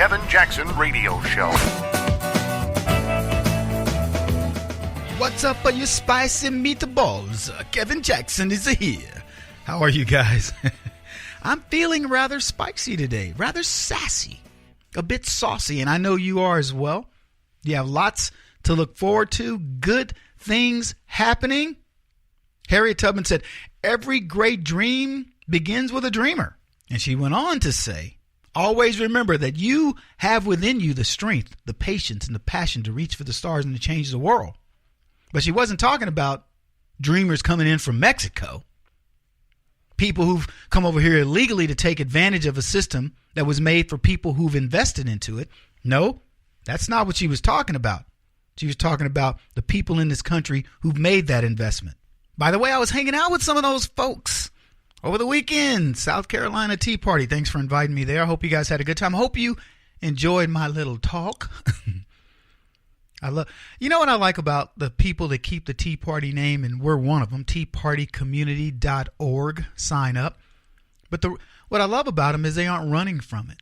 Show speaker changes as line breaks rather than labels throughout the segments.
Kevin Jackson Radio Show.
What's up, you spicy meatballs? Kevin Jackson is here. How are you guys? I'm feeling rather spicy today, rather sassy, a bit saucy, and I know you are as well. You have lots to look forward to, good things happening. Harriet Tubman said, every great dream begins with a dreamer. And she went on to say, always remember that you have within you the strength, the patience, and the passion to reach for the stars and to change the world. But she wasn't talking about dreamers coming in from Mexico, people who've come over here illegally to take advantage of a system that was made for people who've invested into it. No, that's not what she was talking about. She was talking about the people in this country who've made that investment. By the way, I was hanging out with some of those folks over the weekend, South Carolina Tea Party. Thanks for inviting me there. I hope you guys had a good time. I hope you enjoyed my little talk. You know what I like about the people that keep the Tea Party name, and we're one of them, teapartycommunity.org. Sign up. But what I love about them is they aren't running from it.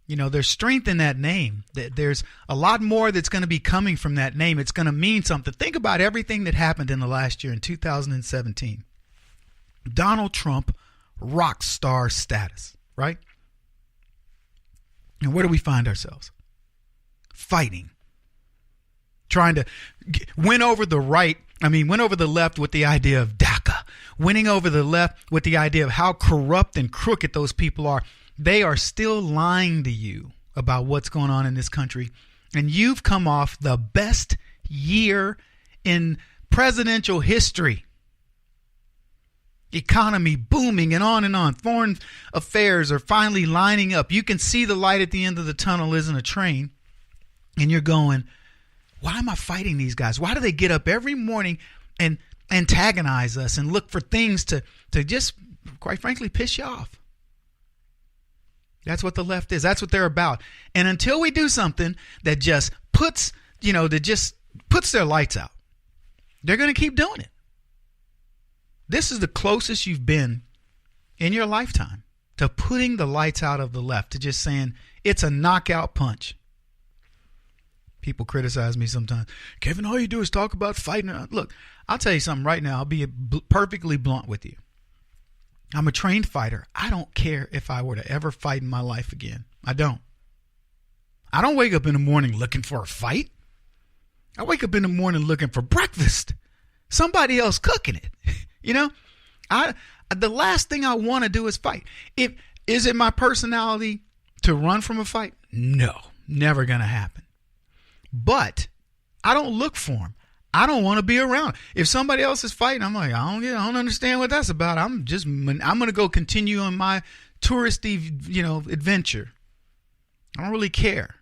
You know, there's strength in that name. There's a lot more that's going to be coming from that name. It's going to mean something. Think about everything that happened in the last year in 2017. Donald Trump, rock star status, right? And where do we find ourselves? Fighting. Trying to win over the left with the idea of DACA. Winning over the left with the idea of how corrupt and crooked those people are. They are still lying to you about what's going on in this country. And you've come off the best year in presidential history. Economy booming and on and on. Foreign affairs are finally lining up. You can see the light at the end of the tunnel isn't a train. And you're going, why am I fighting these guys? Why do they get up every morning and antagonize us and look for things to just, quite frankly, piss you off? That's what the left is. That's what they're about. And until we do something that just puts their lights out, they're going to keep doing it. This is the closest you've been in your lifetime to putting the lights out of the left, to just saying it's a knockout punch. People criticize me sometimes. Kevin, all you do is talk about fighting. Look, I'll tell you something right now. I'll be perfectly blunt with you. I'm a trained fighter. I don't care if I were to ever fight in my life again. I don't. I don't wake up in the morning looking for a fight. I wake up in the morning looking for breakfast. Somebody else cooking it. You know, the last thing I want to do is fight. Is it my personality to run from a fight? No, never going to happen. But I don't look for them. I don't want to be around. If somebody else is fighting, I'm like, I don't understand what that's about. I'm going to go continue on my touristy, adventure. I don't really care.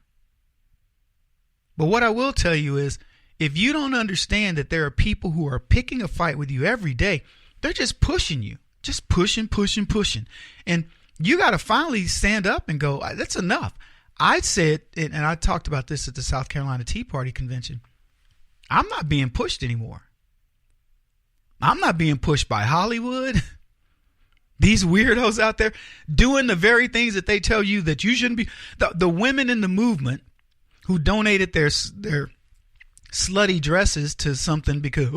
But what I will tell you is, if you don't understand that there are people who are picking a fight with you every day, they're just pushing you, just pushing. And you got to finally stand up and go, that's enough. I said, and I talked about this at the South Carolina Tea Party convention, I'm not being pushed anymore. I'm not being pushed by Hollywood. These weirdos out there doing the very things that they tell you that you shouldn't be. The women in the movement who donated their slutty dresses to something because,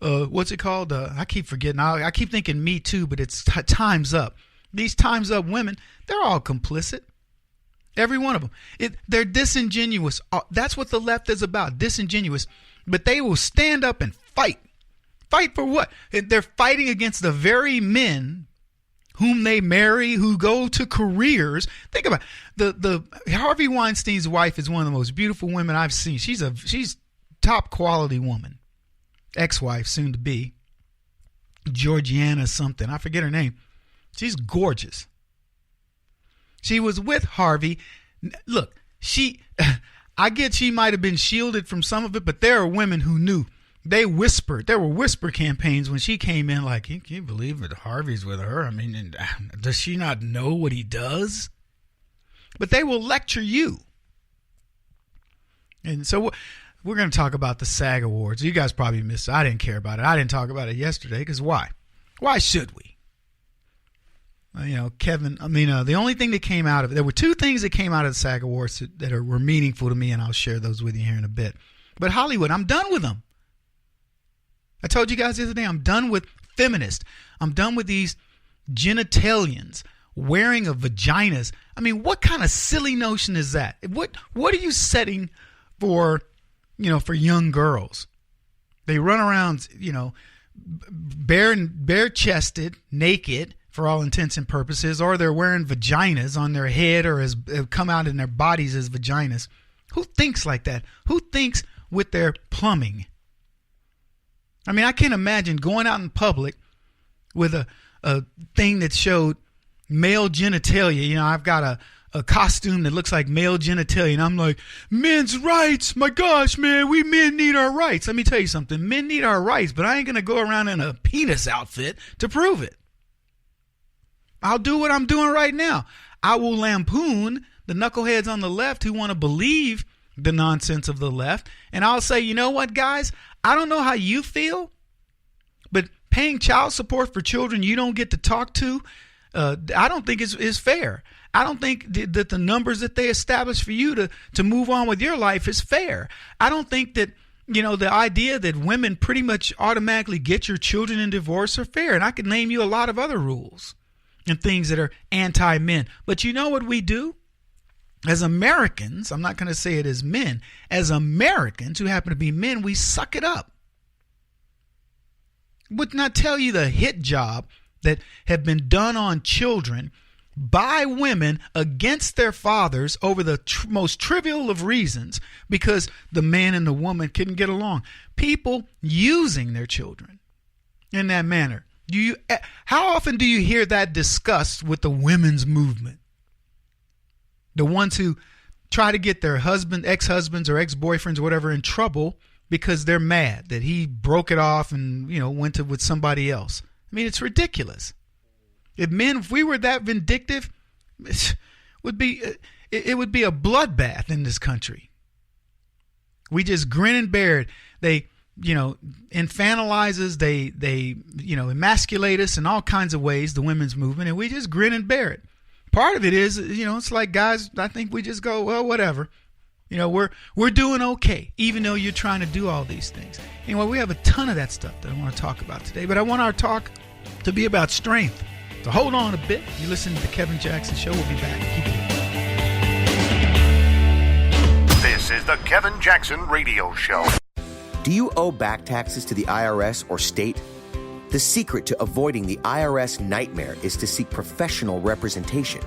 what's it called? I keep forgetting. I keep thinking Me Too, but it's Time's Up. These Time's Up women, they're all complicit. Every one of them. They're disingenuous. That's what the left is about, disingenuous. But they will stand up and fight. Fight for what? They're fighting against the very men whom they marry, who go to careers. Think about it. The Harvey Weinstein's wife is one of the most beautiful women I've seen. She's top quality woman. Ex-wife, soon to be. Georgiana something. I forget her name. She's gorgeous. She was with Harvey. Look, I get she might have been shielded from some of it, but there are women who knew. They whispered. There were whisper campaigns when she came in like, can you believe that Harvey's with her? I mean, does she not know what he does? But they will lecture you. And so we're going to talk about the SAG Awards. You guys probably missed it. I didn't care about it. I didn't talk about it yesterday because why? Why should we? Kevin, the only thing that came out of it, there were two things that came out of the SAG Awards that were meaningful to me, and I'll share those with you here in a bit. But Hollywood, I'm done with them. I told you guys the other day, I'm done with feminists. I'm done with these genitalians wearing of vaginas. I mean, what kind of silly notion is that? What are you setting for, for young girls? They run around, bare-chested, naked, for all intents and purposes, or they're wearing vaginas on their head or has come out in their bodies as vaginas. Who thinks like that? Who thinks with their plumbing? I mean, I can't imagine going out in public with a thing that showed male genitalia. I've got a costume that looks like male genitalia, and I'm like, men's rights. My gosh, man, we men need our rights. Let me tell you something. Men need our rights, but I ain't going to go around in a penis outfit to prove it. I'll do what I'm doing right now. I will lampoon the knuckleheads on the left who want to believe the nonsense of the left. And I'll say, you know what, guys? I don't know how you feel, but paying child support for children you don't get to talk to, I don't think is fair. I don't think that the numbers that they establish for you to move on with your life is fair. I don't think that, the idea that women pretty much automatically get your children in divorce are fair. And I could name you a lot of other rules and things that are anti-men. But you know what we do? As Americans, I'm not going to say it as men, as Americans who happen to be men, we suck it up. Would not tell you the hit job that have been done on children by women against their fathers over the most trivial of reasons, because the man and the woman couldn't get along. People using their children in that manner. How often do you hear that discussed with the women's movement? The ones who try to get their ex-husbands or ex-boyfriends or whatever in trouble because they're mad that he broke it off and, went with somebody else. I mean, it's ridiculous. If we were that vindictive, it would be a bloodbath in this country. We just grin and bear it. They infantilizes, they emasculate us in all kinds of ways, the women's movement, and we just grin and bear it. Part of it is, it's like, guys, I think we just go, well, whatever. We're doing okay, even though you're trying to do all these things. Anyway, we have a ton of that stuff that I want to talk about today, but I want our talk to be about strength. So hold on a bit. You're listening to The Kevin Jackson Show. We'll be back. Keep it.
This is The Kevin Jackson Radio Show.
Do you owe back taxes to the IRS or state? The secret to avoiding the IRS nightmare is to seek professional representation.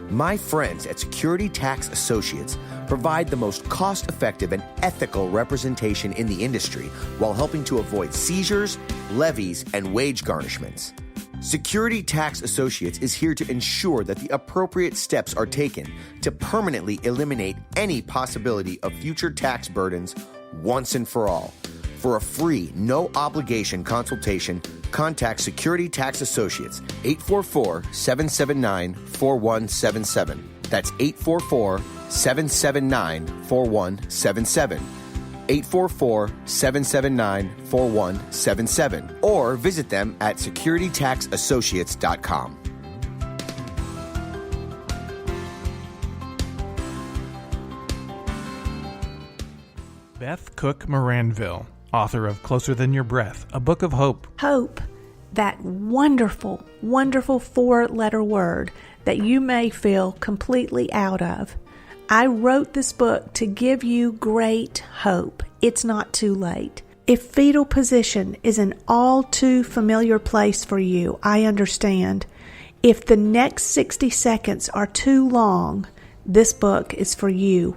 My friends at Security Tax Associates provide the most cost-effective and ethical representation in the industry while helping to avoid seizures, levies, and wage garnishments. Security Tax Associates is here to ensure that the appropriate steps are taken to permanently eliminate any possibility of future tax burdens once and for all. For a free, no-obligation consultation, contact Security Tax Associates, 844-779-4177. That's 844-779-4177. 844-779-4177. Or visit them at securitytaxassociates.com.
Beth Cook Moranville, author of Closer Than Your Breath, a book of hope.
Hope, that wonderful, wonderful 4-letter word that you may feel completely out of. I wrote this book to give you great hope. It's not too late. If fetal position is an all too familiar place for you, I understand. If the next 60 seconds are too long, this book is for you.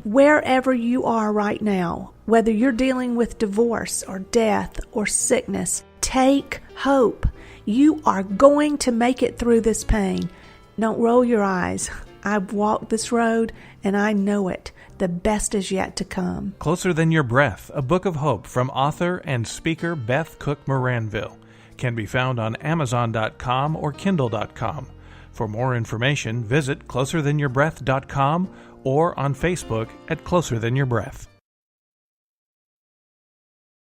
Wherever you are right now, whether you're dealing with divorce or death or sickness, take hope. You are going to make it through this pain. Don't roll your eyes. I've walked this road and I know it. The best is yet to come.
Closer Than Your Breath, a book of hope from author and speaker Beth Cook Moranville, can be found on Amazon.com or Kindle.com. For more information, visit closerthanyourBreath.com or on Facebook at Closer Than Your Breath.